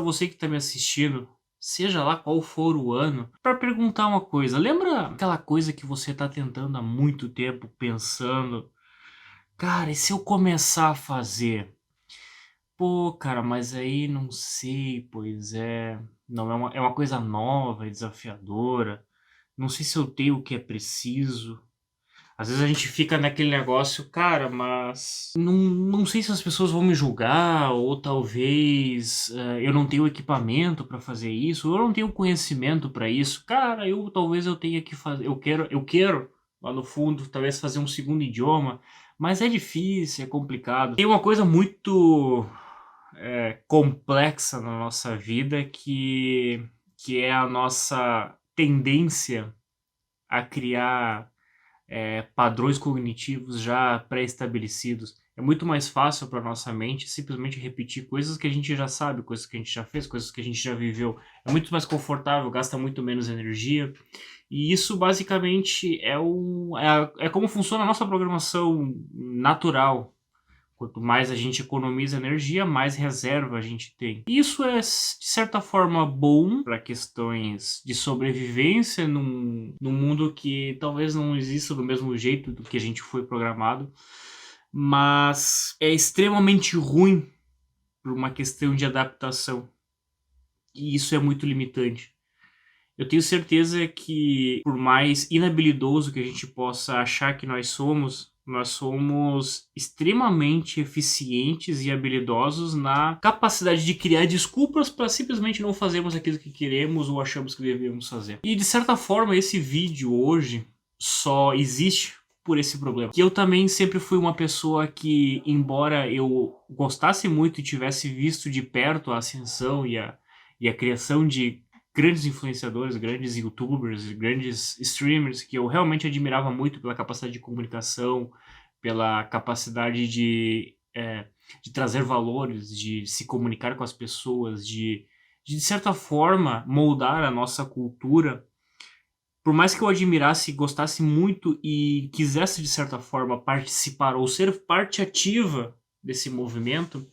Pra você que tá me assistindo, seja lá qual for o ano, pra perguntar uma coisa. Lembra aquela coisa que você tá tentando há muito tempo, pensando, cara, e se eu começar a fazer? Pô, cara, mas aí não sei, pois é, não é uma coisa nova, é desafiadora. Não sei se eu tenho o que é preciso. Às vezes a gente fica naquele negócio, cara, mas não sei se as pessoas vão me julgar, ou talvez eu não tenho equipamento para fazer isso, ou eu não tenho conhecimento para isso. Cara, talvez eu tenha que fazer, eu quero lá no fundo, talvez fazer um segundo idioma, mas é difícil, é complicado. Tem uma coisa muito complexa na nossa vida que é a nossa tendência a criar padrões cognitivos já pré-estabelecidos. É muito mais fácil para nossa mente simplesmente repetir coisas que a gente já sabe, coisas que a gente já fez, coisas que a gente já viveu. É muito mais confortável, gasta muito menos energia. E isso basicamente é como funciona a nossa programação natural. Quanto mais a gente economiza energia, mais reserva a gente tem. Isso é, de certa forma, bom para questões de sobrevivência num mundo que talvez não exista do mesmo jeito do que a gente foi programado, mas é extremamente ruim por uma questão de adaptação. E isso é muito limitante. Eu tenho certeza que, por mais inabilidoso que a gente possa achar que nós somos extremamente eficientes e habilidosos na capacidade de criar desculpas para simplesmente não fazermos aquilo que queremos ou achamos que devemos fazer. E de certa forma, esse vídeo hoje só existe por esse problema. Que eu também sempre fui uma pessoa que, embora eu gostasse muito e tivesse visto de perto a ascensão e a criação de grandes influenciadores, grandes youtubers, grandes streamers que eu realmente admirava muito pela capacidade de comunicação, pela capacidade de trazer valores, de se comunicar com as pessoas, de certa forma moldar a nossa cultura. Por mais que eu admirasse, gostasse muito e quisesse de certa forma participar ou ser parte ativa desse movimento,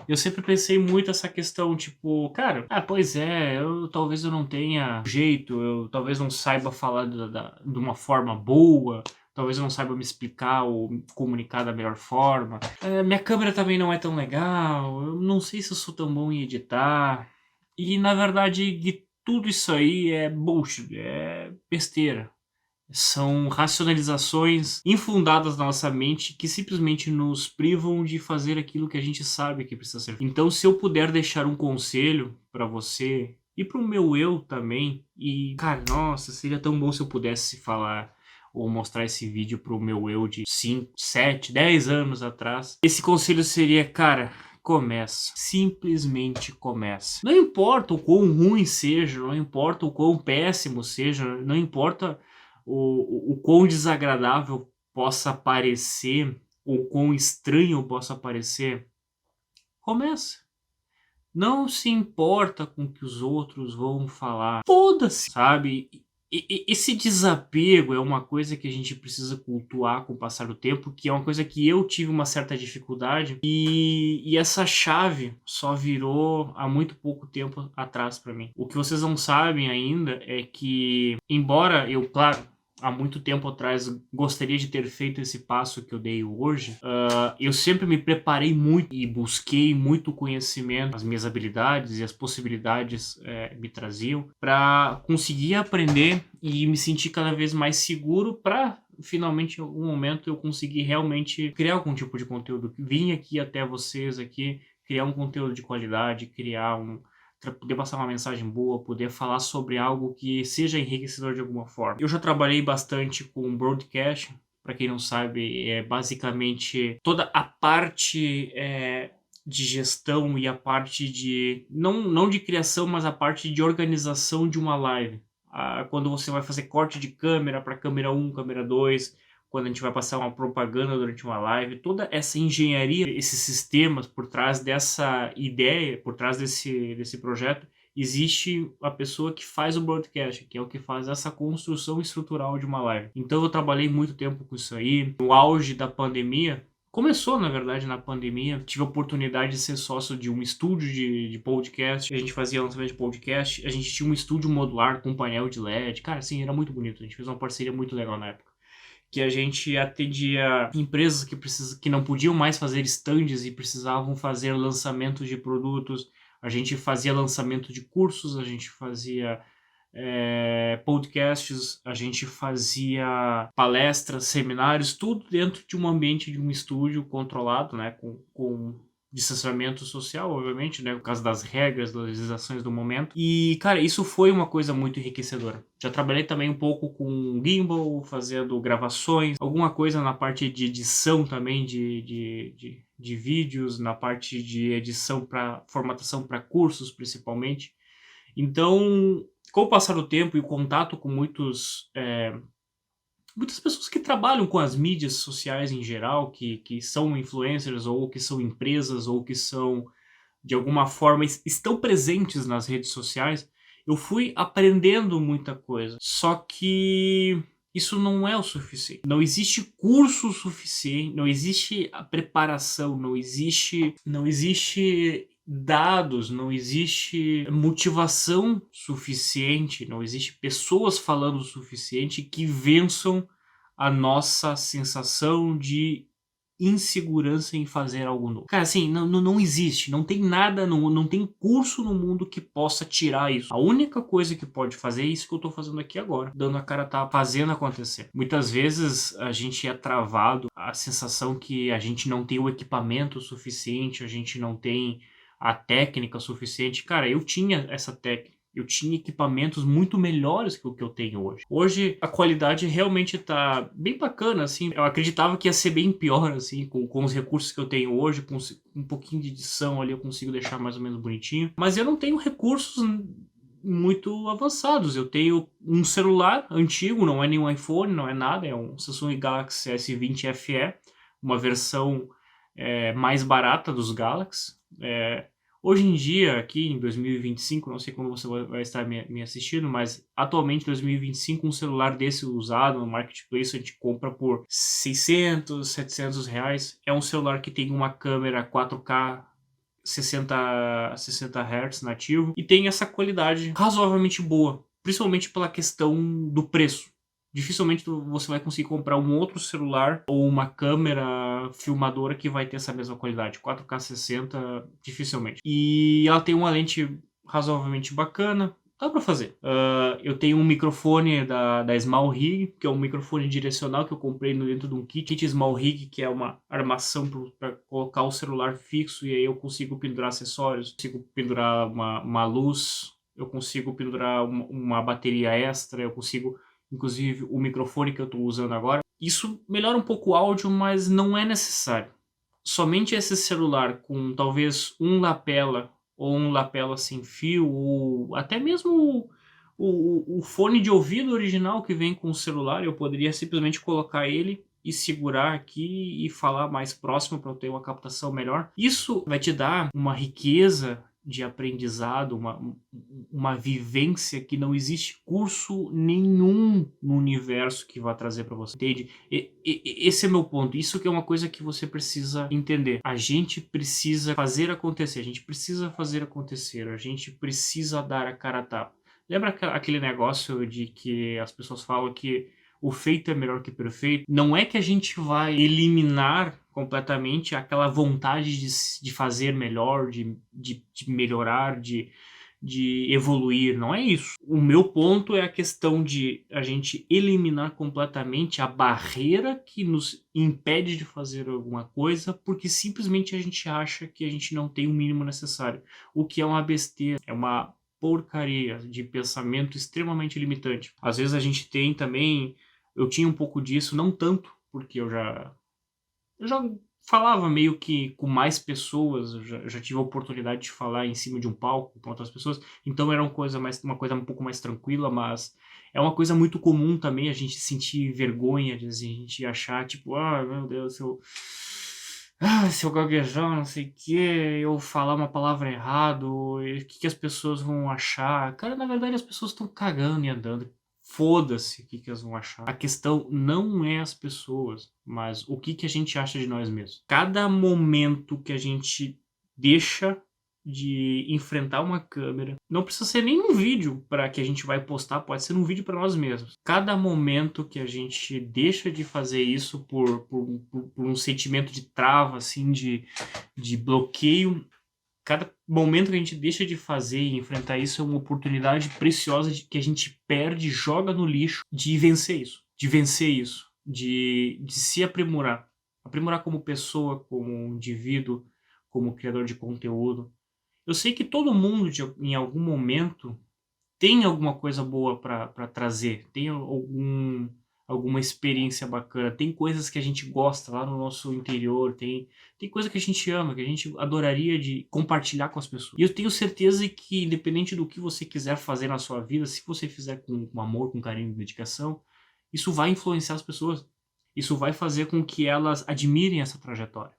eu sempre pensei muito essa questão, tipo, cara, pois é, talvez eu não tenha jeito, eu talvez não saiba falar de uma forma boa, talvez eu não saiba me explicar ou me comunicar da melhor forma. Minha câmera também não é tão legal, eu não sei se eu sou tão bom em editar. E na verdade, de tudo isso aí é bullshit, é besteira. São racionalizações infundadas na nossa mente que simplesmente nos privam de fazer aquilo que a gente sabe que precisa ser feito. Então, se eu puder deixar um conselho pra você e pro meu eu também, e cara, nossa, seria tão bom se eu pudesse falar ou mostrar esse vídeo pro meu eu de 5, 7, 10 anos atrás. Esse conselho seria, cara, começa. Simplesmente começa. Não importa o quão ruim seja, não importa o quão péssimo seja, não importa o quão desagradável possa parecer, ou quão estranho possa parecer, começa. Não se importa com o que os outros vão falar. Foda-se, sabe? Esse desapego é uma coisa que a gente precisa cultuar com o passar do tempo, que é uma coisa que eu tive uma certa dificuldade e essa chave só virou há muito pouco tempo atrás pra mim. O que vocês não sabem ainda é que, embora eu, claro, há muito tempo atrás gostaria de ter feito esse passo que eu dei hoje, eu sempre me preparei muito e busquei muito conhecimento, as minhas habilidades e as possibilidades me traziam para conseguir aprender e me sentir cada vez mais seguro para finalmente em algum momento eu conseguir realmente criar algum tipo de conteúdo. Vim aqui até vocês aqui, criar um conteúdo de qualidade, poder passar uma mensagem boa, poder falar sobre algo que seja enriquecedor de alguma forma. Eu já trabalhei bastante com broadcast, para quem não sabe, é basicamente toda a parte de gestão e a parte de, não de criação, mas a parte de organização de uma live. Quando você vai fazer corte de câmera para câmera 1, câmera 2, quando a gente vai passar uma propaganda durante uma live, toda essa engenharia, esses sistemas por trás dessa ideia, por trás desse projeto, existe a pessoa que faz o broadcast, que é o que faz essa construção estrutural de uma live. Então eu trabalhei muito tempo com isso aí. No auge da pandemia, Começou, na verdade, na pandemia. Tive a oportunidade de ser sócio de um estúdio de podcast. A gente fazia lançamento de podcast. A gente tinha um estúdio modular com painel de LED. Cara, assim, era muito bonito. A gente fez uma parceria muito legal na época. Que a gente atendia empresas que não podiam mais fazer estandes e precisavam fazer lançamentos de produtos. A gente fazia lançamento de cursos, a gente fazia podcasts, a gente fazia palestras, seminários, tudo dentro de um ambiente de um estúdio controlado, né, com distanciamento social, obviamente, né, por causa das regras, das legislações do momento. E, cara, isso foi uma coisa muito enriquecedora. Já trabalhei também um pouco com gimbal, fazendo gravações, alguma coisa na parte de edição também de vídeos, na parte de edição para formatação para cursos, principalmente. Então, com o passar do tempo e o contato com muitas pessoas que trabalham com as mídias sociais em geral, que são influencers ou que são empresas ou que são, de alguma forma, estão presentes nas redes sociais, eu fui aprendendo muita coisa. Só que isso não é o suficiente. Não existe curso suficiente, não existe a preparação, não existe dados, não existe motivação suficiente, não existe pessoas falando o suficiente que vençam a nossa sensação de insegurança em fazer algo novo. Cara, assim, não existe, não tem nada, não tem curso no mundo que possa tirar isso. A única coisa que pode fazer é isso que eu tô fazendo aqui agora, dando a cara a tapa, fazendo acontecer. Muitas vezes a gente é travado, a sensação que a gente não tem o equipamento suficiente, a gente não tem a técnica suficiente. Cara, eu tinha essa técnica. Eu tinha equipamentos muito melhores que o que eu tenho hoje. Hoje a qualidade realmente tá bem bacana, assim. Eu acreditava que ia ser bem pior, assim, com os recursos que eu tenho hoje, com um pouquinho de edição ali eu consigo deixar mais ou menos bonitinho. Mas eu não tenho recursos muito avançados. Eu tenho um celular antigo, não é nenhum iPhone, não é nada, é um Samsung Galaxy S20 FE, uma versão mais barata dos Galaxy. Hoje em dia, aqui em 2025, não sei quando você vai estar me assistindo, mas atualmente, em 2025, um celular desse usado no Marketplace, a gente compra por 600, 700 reais. É um celular que tem uma câmera 4K 60 Hz nativo e tem essa qualidade razoavelmente boa, principalmente pela questão do preço. Dificilmente você vai conseguir comprar um outro celular ou uma câmera filmadora que vai ter essa mesma qualidade. 4K 60, dificilmente. E ela tem uma lente razoavelmente bacana. Dá pra fazer. Eu tenho um microfone da Small Rig, que é um microfone direcional que eu comprei dentro de um kit Small Rig, que é uma armação para colocar o celular fixo e aí eu consigo pendurar acessórios, consigo pendurar uma luz, eu consigo pendurar uma bateria extra, eu consigo, inclusive, o microfone que eu estou usando agora. Isso melhora um pouco o áudio, mas não é necessário. Somente esse celular com talvez um lapela ou um lapela sem fio, ou até mesmo o fone de ouvido original que vem com o celular, eu poderia simplesmente colocar ele e segurar aqui e falar mais próximo para eu ter uma captação melhor. Isso vai te dar uma riqueza de aprendizado, uma vivência que não existe curso nenhum no universo que vai trazer para você, entende? Esse é meu ponto. Isso que é uma coisa que você precisa entender. A gente precisa fazer acontecer, a gente precisa fazer acontecer, a gente precisa dar a cara a tapa. Lembra aquele negócio de que as pessoas falam que o feito é melhor que o perfeito? Não é que a gente vai eliminar completamente aquela vontade de fazer melhor, de melhorar, de evoluir, não é isso. O meu ponto é a questão de a gente eliminar completamente a barreira que nos impede de fazer alguma coisa, porque simplesmente a gente acha que a gente não tem o mínimo necessário, o que é uma besteira, é uma porcaria de pensamento extremamente limitante. Às vezes a gente tem também, eu tinha um pouco disso, não tanto, porque eu já falava meio que com mais pessoas, eu já tive a oportunidade de falar em cima de um palco com outras pessoas, então era uma coisa um pouco mais tranquila, mas é uma coisa muito comum também a gente sentir vergonha, de a gente achar, tipo, ah, meu Deus, se eu gaguejar, não sei o que, eu falar uma palavra errado, o que as pessoas vão achar? Cara, na verdade as pessoas estão cagando e andando. Foda-se o que que elas vão achar. A questão não é as pessoas, mas o que que a gente acha de nós mesmos. Cada momento que a gente deixa de enfrentar uma câmera, não precisa ser nem um vídeo para que a gente vai postar, pode ser um vídeo para nós mesmos. Cada momento que a gente deixa de fazer isso por um sentimento de trava, assim, de bloqueio, cada momento que a gente deixa de fazer e enfrentar isso é uma oportunidade preciosa que a gente perde, joga no lixo, de vencer isso. De vencer isso. De se aprimorar. Aprimorar como pessoa, como indivíduo, como criador de conteúdo. Eu sei que todo mundo, em algum momento, tem alguma coisa boa para trazer. Tem alguma experiência bacana. Tem coisas que a gente gosta lá no nosso interior. Tem coisa que a gente ama, que a gente adoraria de compartilhar com as pessoas. E eu tenho certeza que, independente do que você quiser fazer na sua vida, se você fizer com amor, com carinho e dedicação, isso vai influenciar as pessoas. Isso vai fazer com que elas admirem essa trajetória.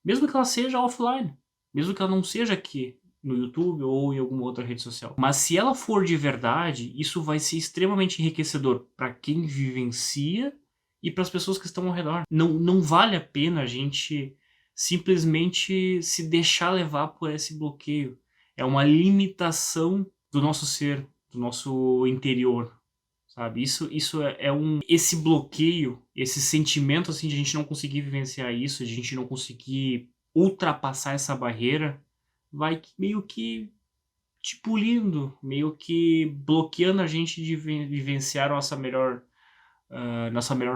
Mesmo que ela seja offline. Mesmo que ela não seja aqui no YouTube ou em alguma outra rede social. Mas se ela for de verdade, isso vai ser extremamente enriquecedor para quem vivencia e para as pessoas que estão ao redor. Não vale a pena a gente simplesmente se deixar levar por esse bloqueio. É uma limitação do nosso ser, do nosso interior, sabe? Isso esse bloqueio, esse sentimento assim de a gente não conseguir vivenciar isso, de a gente não conseguir ultrapassar essa barreira, vai meio que te pulindo, meio que bloqueando a gente de vivenciar nossa melhor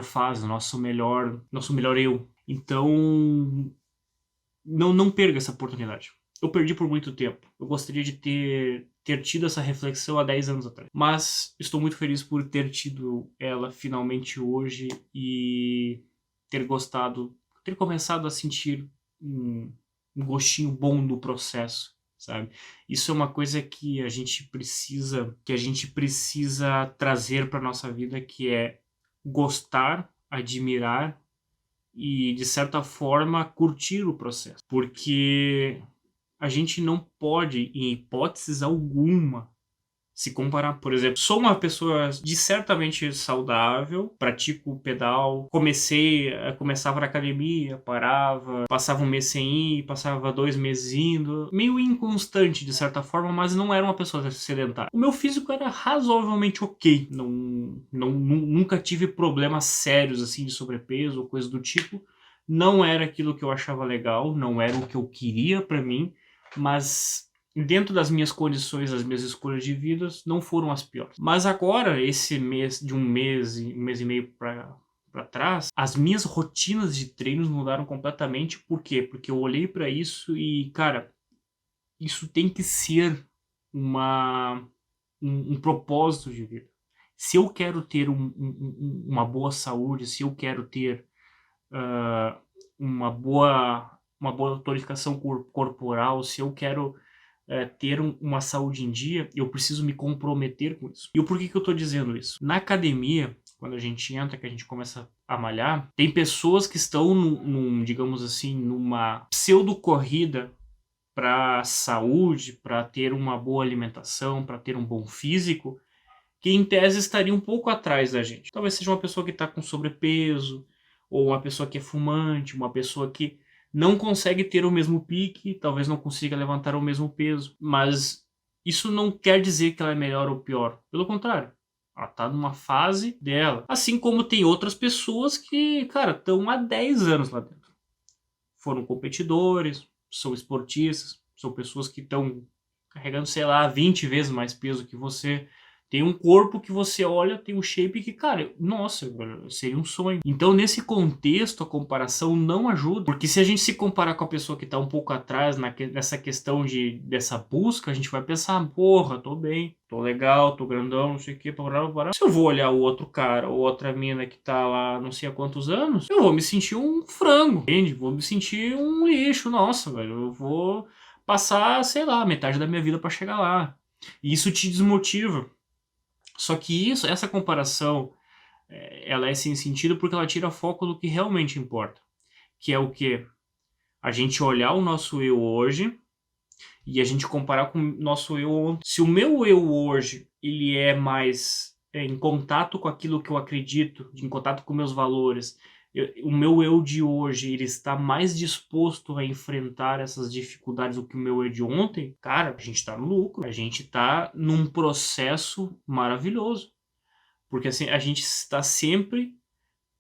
fase, nosso melhor eu. Então, não perca essa oportunidade. Eu perdi por muito tempo. Eu gostaria de ter tido essa reflexão há 10 anos atrás. Mas estou muito feliz por ter tido ela finalmente hoje e ter gostado, ter começado a sentir um gostinho bom do processo, sabe? Isso é uma coisa que a gente precisa trazer para nossa vida, que é gostar, admirar e, de certa forma, curtir o processo. Porque a gente não pode, em hipóteses alguma, se comparar. Por exemplo, sou uma pessoa de certamente saudável, pratico pedal, começava na academia, parava, passava um mês sem ir, passava 2 meses indo, meio inconstante de certa forma, mas não era uma pessoa sedentária. O meu físico era razoavelmente ok, nunca tive problemas sérios assim de sobrepeso ou coisa do tipo. Não era aquilo que eu achava legal, não era o que eu queria pra mim, mas dentro das minhas condições, das minhas escolhas de vida, não foram as piores. Mas agora, esse mês, de um mês e meio para trás, as minhas rotinas de treinos mudaram completamente. Por quê? Porque eu olhei para isso e, cara, isso tem que ser um propósito de vida. Se eu quero ter uma boa saúde, se eu quero ter uh, uma boa tonificação corporal, se eu quero ter uma saúde em dia, eu preciso me comprometer com isso. E o porquê que eu estou dizendo isso? Na academia, quando a gente entra, que a gente começa a malhar, tem pessoas que estão digamos assim, numa pseudo-corrida para saúde, para ter uma boa alimentação, para ter um bom físico, que em tese estaria um pouco atrás da gente. Talvez seja uma pessoa que está com sobrepeso, ou uma pessoa que é fumante, uma pessoa que não consegue ter o mesmo pique, talvez não consiga levantar o mesmo peso, mas isso não quer dizer que ela é melhor ou pior. Pelo contrário, ela está numa fase dela. Assim como tem outras pessoas que, cara, estão há 10 anos lá dentro. Foram competidores, são esportistas, são pessoas que estão carregando, sei lá, 20 vezes mais peso que você. Tem um corpo que você olha, tem um shape que, cara, nossa, seria um sonho. Então, nesse contexto, a comparação não ajuda. Porque se a gente se comparar com a pessoa que está um pouco atrás nessa questão dessa busca, a gente vai pensar, porra, tô bem, tô legal, tô grandão, não sei o que, parará. Se eu vou olhar o outro cara ou outra mina que tá lá não sei há quantos anos, eu vou me sentir um frango, entende? Vou me sentir um lixo, nossa, velho, eu vou passar, sei lá, metade da minha vida para chegar lá. E isso te desmotiva. Só que essa comparação, ela é sem sentido porque ela tira foco do que realmente importa. Que é o quê? A gente olhar o nosso eu hoje e a gente comparar com o nosso eu ontem. Se o meu eu hoje, ele é mais em contato com aquilo que eu acredito, em contato com meus valores, o meu eu de hoje, ele está mais disposto a enfrentar essas dificuldades do que o meu eu de ontem, cara, a gente está no lucro, a gente está num processo maravilhoso. Porque assim, a gente está sempre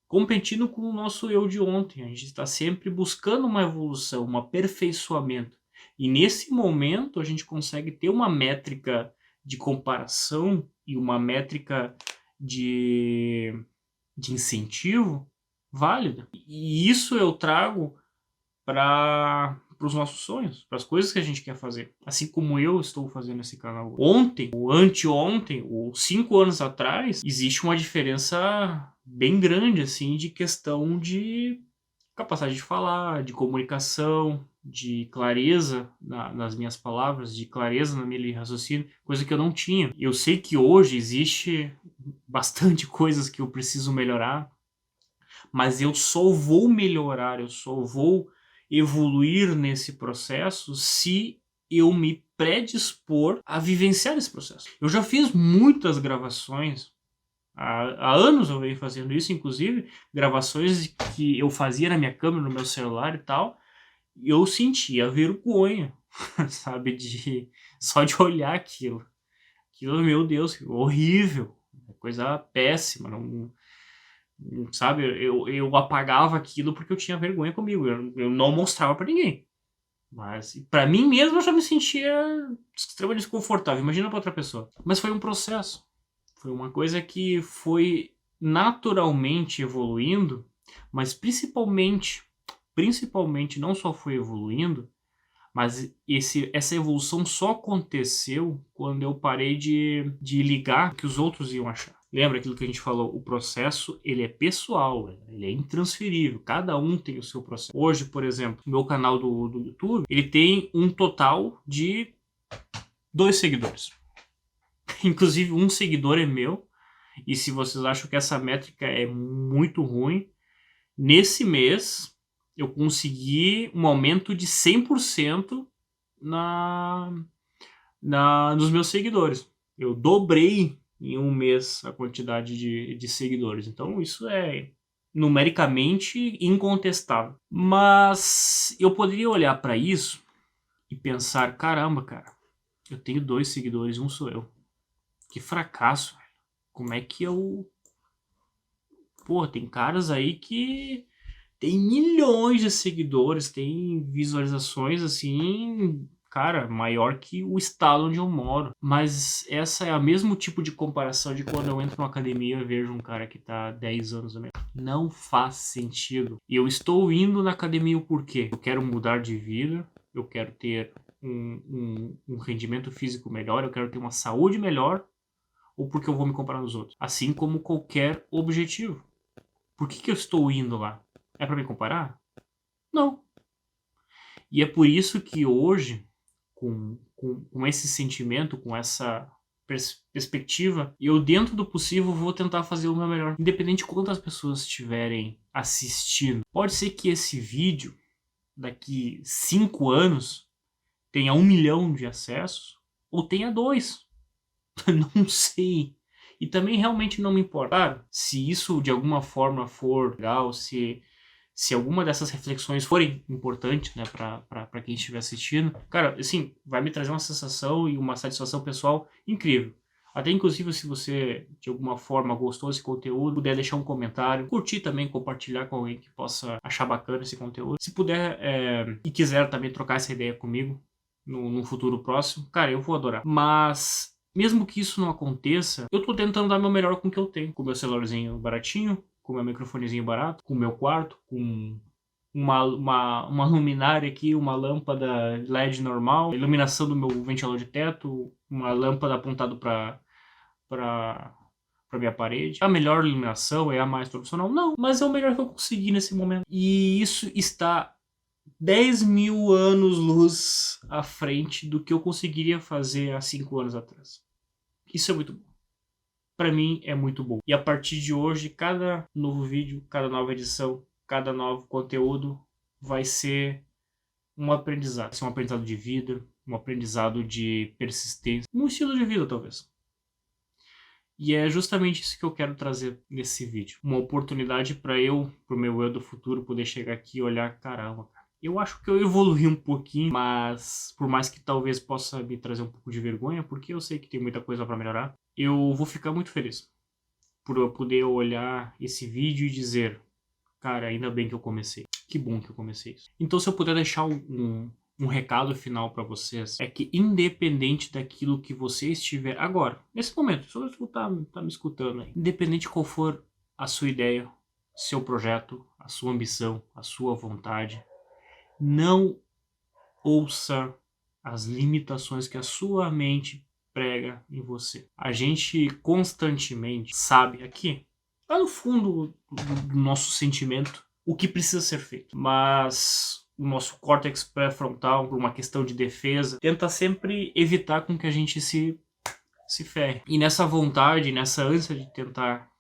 competindo com o nosso eu de ontem, a gente está sempre buscando uma evolução, um aperfeiçoamento. E nesse momento a gente consegue ter uma métrica de comparação e uma métrica de, de incentivo válida. E isso eu trago para os nossos sonhos, para as coisas que a gente quer fazer. Assim como eu estou fazendo esse canal. Ontem, ou anteontem, ou 5 anos atrás, existe uma diferença bem grande, assim, de questão de capacidade de falar, de comunicação, de clareza nas minhas palavras, de clareza na minha linha de raciocínio, coisa que eu não tinha. Eu sei que hoje existe bastante coisas que eu preciso melhorar, mas eu só vou melhorar, eu só vou evoluir nesse processo se eu me predispor a vivenciar esse processo. Eu já fiz muitas gravações, há anos eu venho fazendo isso, inclusive gravações que eu fazia na minha câmera, no meu celular e tal, e eu sentia vergonha, sabe, só de olhar aquilo. Aquilo, meu Deus, horrível, coisa péssima, não, sabe, eu apagava aquilo porque eu tinha vergonha comigo, eu não mostrava pra ninguém. Mas pra mim mesmo eu já me sentia extremamente desconfortável, imagina pra outra pessoa. Mas foi um processo, foi uma coisa que foi naturalmente evoluindo, mas principalmente não só foi evoluindo, mas essa evolução só aconteceu quando eu parei de ligar o que os outros iam achar. Lembra aquilo que a gente falou? O processo, ele é pessoal, ele é intransferível. Cada um tem o seu processo. Hoje, por exemplo, o meu canal do YouTube, ele tem um total de 2 seguidores. Inclusive, um seguidor é meu. E se vocês acham que essa métrica é muito ruim, nesse mês eu consegui um aumento de 100% na, nos meus seguidores. Eu dobrei em um mês a quantidade de seguidores. Então isso é numericamente incontestável. Mas eu poderia olhar para isso e pensar, caramba, cara, eu tenho 2 seguidores, um sou eu. Que fracasso. Como é que eu... Pô, tem caras aí que tem milhões de seguidores, tem visualizações assim, cara, maior que o estado onde eu moro. Mas essa é o mesmo tipo de comparação de quando eu entro numa academia e vejo um cara que tá há 10 anos no mercado. Não faz sentido. Eu estou indo na academia por quê? Eu quero mudar de vida, eu quero ter um rendimento físico melhor, eu quero ter uma saúde melhor, ou porque eu vou me comparar nos outros. Assim como qualquer objetivo. Por que eu estou indo lá? É para me comparar? Não. E é por isso que hoje, com esse sentimento, com essa perspectiva, eu, dentro do possível, vou tentar fazer o meu melhor. Independente de quantas pessoas estiverem assistindo. Pode ser que esse vídeo, daqui 5 anos, tenha 1 milhão de acessos, ou tenha 2. Não sei. E também realmente não me importa se isso de alguma forma for legal, se alguma dessas reflexões forem importantes, né, para quem estiver assistindo, cara, assim, vai me trazer uma sensação e uma satisfação pessoal incrível. Até inclusive se você de alguma forma gostou desse conteúdo, puder deixar um comentário, curtir também, compartilhar com alguém que possa achar bacana esse conteúdo. Se puder e quiser também trocar essa ideia comigo num futuro próximo, cara, eu vou adorar. Mas mesmo que isso não aconteça, eu tô tentando dar meu melhor com o que eu tenho. Com o meu celularzinho baratinho, com o meu microfonezinho barato, com o meu quarto, com uma luminária aqui, uma lâmpada LED normal, iluminação do meu ventilador de teto, uma lâmpada apontada para minha parede. A melhor iluminação é a mais profissional? Não, mas é o melhor que eu consegui nesse momento. E isso está 10 mil anos-luz à frente do que eu conseguiria fazer há 5 anos atrás. Isso é muito bom. Para mim é muito bom. E a partir de hoje, cada novo vídeo, cada nova edição, cada novo conteúdo vai ser um aprendizado. Vai ser um aprendizado de vida, um aprendizado de persistência, um estilo de vida talvez. E é justamente isso que eu quero trazer nesse vídeo. Uma oportunidade para pro meu eu do futuro, poder chegar aqui e olhar, caramba, cara, eu acho que eu evoluí um pouquinho, mas por mais que talvez possa me trazer um pouco de vergonha, porque eu sei que tem muita coisa para melhorar, eu vou ficar muito feliz por eu poder olhar esse vídeo e dizer, cara, ainda bem que eu comecei. Que bom que eu comecei isso. Então, se eu puder deixar um recado final para vocês, é que independente daquilo que você estiver agora, nesse momento, se você tá me escutando aí, independente qual for a sua ideia, seu projeto, a sua ambição, a sua vontade, não ouça as limitações que a sua mente prega em você. A gente constantemente sabe aqui, lá no fundo do nosso sentimento, o que precisa ser feito. Mas o nosso córtex pré-frontal, por uma questão de defesa, tenta sempre evitar com que a gente se ferre. E nessa vontade, nessa ânsia de tentar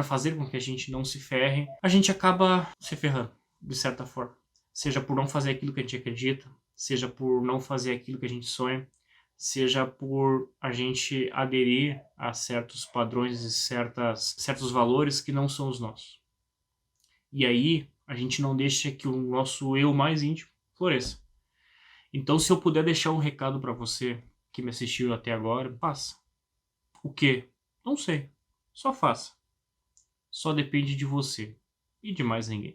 fazer com que a gente não se ferre, a gente acaba se ferrando, de certa forma. Seja por não fazer aquilo que a gente acredita, seja por não fazer aquilo que a gente sonha, seja por a gente aderir a certos padrões e certos valores que não são os nossos. E aí, a gente não deixa que o nosso eu mais íntimo floresça. Então, se eu puder deixar um recado para você que me assistiu até agora, faça. O quê? Não sei. Só faça. Só depende de você e de mais ninguém.